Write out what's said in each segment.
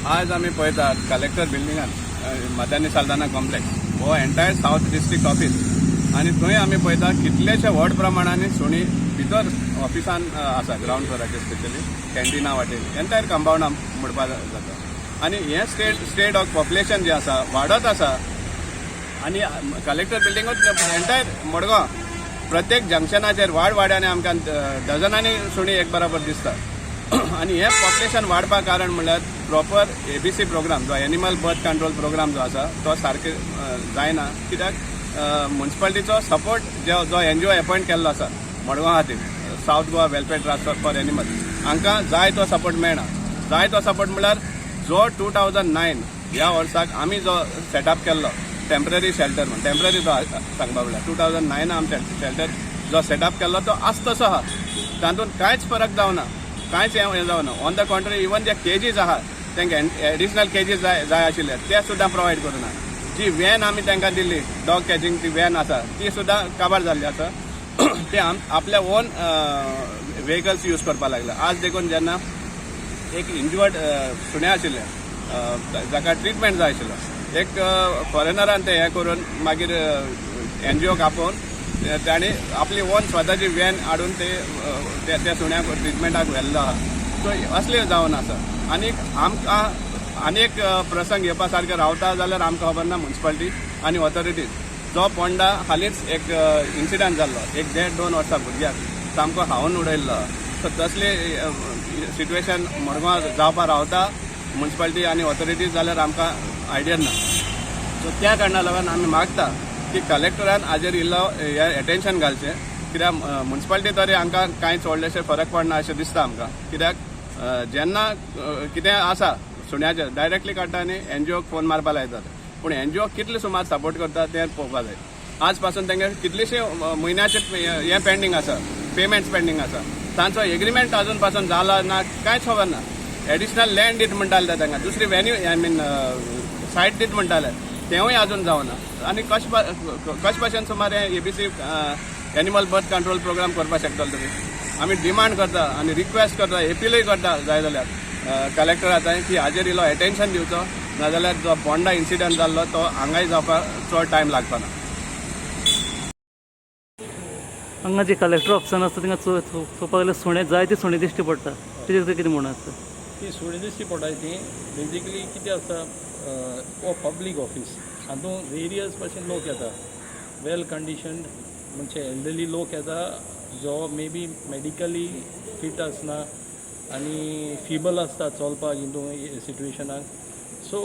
आज आम्ही पळयतात कलेक्टर बिल्डिंगान मदानी साल्दाना कॉम्प्लेक्स हो एंटायर साउथ डिस्ट्रिक्ट ऑफिस आणि थंय आम्ही पळयता कितलेशे व्हड प्रमाणांनी सुणी भितर ऑफिसान आसा ग्राउंड फ्लोराचेर स्पेशली कॅन्टिना वाटेन एंटायर कंपाउंडां म्हणपाक जाता आणि हे स्टेट ऑफ पॉप्युलेशन जे आसा वाडत आसा आणि कलेक्टर बिल्डिंगूच एंटायर मडगांव प्रत्येक जंक्शनाचेर वाड्याने आमकां डझनांनी सुणी एक बराबर दिसता आणि हे पॉप्युलेशन वाडपा कारण म्हणल्यार प्रॉपर ABC प्रोग्राम जो एनिमल बर्थ कंट्रोल प्रोग्राम जो आसा तो सारके जायना कित्याक म्युन्सिपालिटीचो सपोर्ट जो NGO अपॉयंट केल्लो आसा मडगांव खातीर south Goa welfare trust for animal हांकां जाय तो सपोर्ट मेळना जाय तो सपोर्ट म्हणल्यार जो 2009 ह्या वर्साक आमी जो सेटअप केल्लो टेम्पररी शेल्टर म्हणून टेम्पररी जो सांगपा म्हणल्यार 2009 आमी शेल्टर जो सेटअप केल्लो तो आसा तसो आहा तातूंत कांयच फरक जावना कांयच हें जावना ऑन द कॉन्ट्ररी इवन जे केजीस आहा तांकां एडिशनल केजीस जाय आशिल्ले ते सुद्दां प्रोवायड करूना जी वॅन आमी तांकां दिल्ली डॉग कॅचिंग ती वॅन आसा ती सुद्दां काबार जाल्ली आसा ते आपल्या ओन व्हेकल्स यूज करपाक लागला आज देखून जेन्ना एक इंजर्ड सुण्या आशिल्ले जाका ट्रिटमेंट जाय आशिल्लो एक फॉरेनरान ते हें करून मागीर NGOक आपोवन ताणी आपली ओन स्वताची वॅन हाडून त्या सुण्याक ट्रिटमेंटाक व्हेल्लो आहा सो असले जावन आसा आनीक आमकां आनीक प्रसंग येवपा सारके रावता जाल्यार आमकां खबर ना म्युन्सिपालिटी आनी ऑथॉरिटीज जो पोंडा हालींच एक इन्सिडंट जाल्लो एक 1.5-2 वर्सां भुरग्याक सामको हावून उडयल्लो सो तसले सिट्युएशन मडगांव जावपा रावता म्युन्सिपालिटी आनी ऑथॉरिटीज जाल्यार आमकां आयडिया ना सो त्या कारणाक लागून आमी मागता की कलेक्टरान हाजेर इल्लो एटेन्शन घालचें कित्याक म्युन्सिपालिटी तरी हांकां कांयच व्हडलेशें फरक पडना अशें दिसता आमकां कित्याक जेन्ना कितें आसा सुण्याचेर डायरेक्टली काडटा आनी NGOक फोन मारपा लायतात पूण NGO कितले सुमार सपोर्ट करता तें पळोवपा जाय आज पासून तांकां कितलेशे म्हयन्याचे हें पेंडींग आसा पेमेंट्स पेंडींग आसा तांचो एग्रीमेंट अजून पासून जाला ना कांयच खबर ना एडिशनल लँड दीत म्हणटाले ते तांकां दुसरी वेन्यू सायट दीत म्हणटाले तेवूय अजून जावना आनी कशे भाशेन सुमार हें ABC animal birth control programme करपाक शकतलो तुमी आमी डिमांड करता आनी रिक्वेस्ट करता एपीलूय करता जाय जाल्यार कलेक्टर आतां की हाजेर इल्लो एटेन्शन दिवचो नाजाल्यार जो पोंडा इन्सिडंट जाल्लो तो हांगाय जावपाक चड टायम लागपाना हांगा जे कलेक्टर ऑफिसान आसता थिंगा चोवपाक गेल्यार सुणे जाय ती सुणे दिश्टी पडटा तेजेर कितें म्हणून आसता ती सुणे दिश्टी पडटा ती बेजिकली कितें आसा हो पब्लीक ऑफीस हातूंत वेरियस भशेन लोक येता वेल कंडिशन्ड म्हणजे एल्डरली लोक येता जो मे बी मेडिकली फीट आसना आनी फिबल आसता चलपाक हितून सिट्युएशनाक सो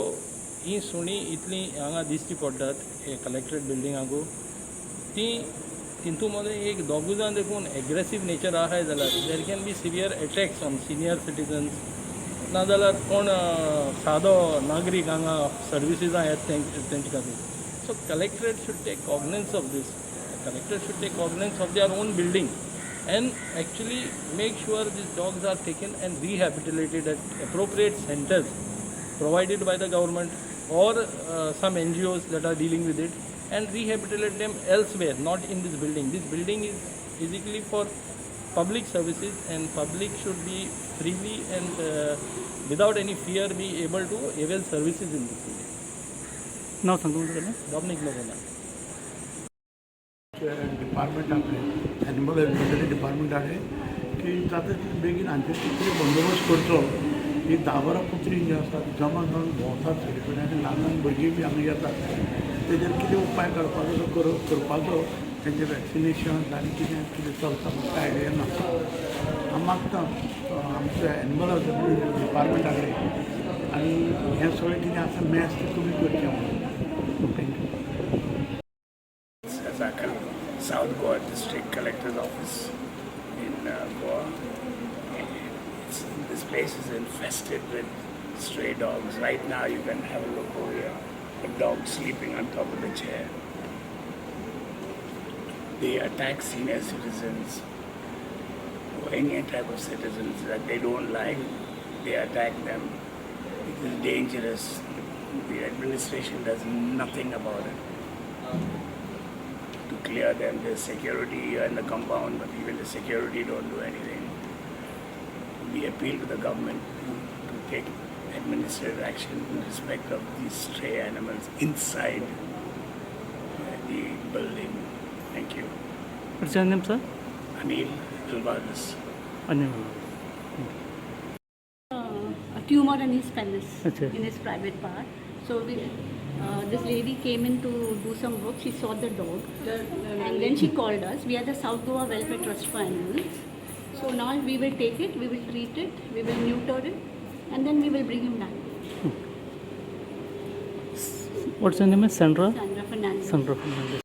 ही सुणी इतली हांगा दिश्टी पडटात हे कलेक्टरेट बिल्डिंगाकू ती तितू मध्ये एक दोगूय जाण देखून एग्रेसीव नेचर आहाय जाल्यार there can be severe attacks on senior citizens नाजाल्यार कोण सादो नागरीक हांगा सर्विसीस आहेत तेंचे खातीर so collectorate should take cognizance of this collector should take cognizance of their own building and actually make sure these dogs are taken and rehabilitated at appropriate centers provided by the government or some NGOs that are dealing with it and rehabilitate them elsewhere, not in this building. This building is basically for public services and public should be freely and without any fear be able to avail services in this building. नाव सांगू तुमचं Dominic Logona. Department आपले animal हॅजबंडरी department आहे की जाता तितले बेगीन हांचे कितें बंदोबस्त करचो ही 10-12 कुत्री जी आसात जमा जावन भोंवतात सगळे कडेन आनी ल्हान ल्हान भुरगीं बी हांगा येतात तेजेर कितें उपाय करपाचो करपाचो तेंचे वॅक्सिनेशन आनी कितें कितें चलता म्हाका आयडिया ना हांव मागता आमच्या एनिमल हॅजबंडरी डिपार्टमेंटा कडेन आनी हें सगळें कितें आसा मॅस तें तुमी करचें म्हणून thank you South Goa District Collector's Office in Goa. This place is infested with stray dogs. Right now you can have a look over here. A dog sleeping on top of the chair. They attack senior citizens or any type of citizens that they don't like. They attack them. It is dangerous. The administration does nothing about it. To clear them, there's security in the compound, but even the security don't do anything. We appeal to the government to take administrative action in respect of these stray animals inside the building. Thank you. What's your name, sir? Anil Alvarez. Anil. A tumor in his pelvis, Okay. in his private part. So this lady came in to do some work. She saw the dog, and then she called us. We are the South Goa Welfare Trust for Animals. So now we will take it, we will treat it, we will neuter it, and then we will bring him back. What's your name? Sandra? Sandra Fernandez. Sandra Fernandez.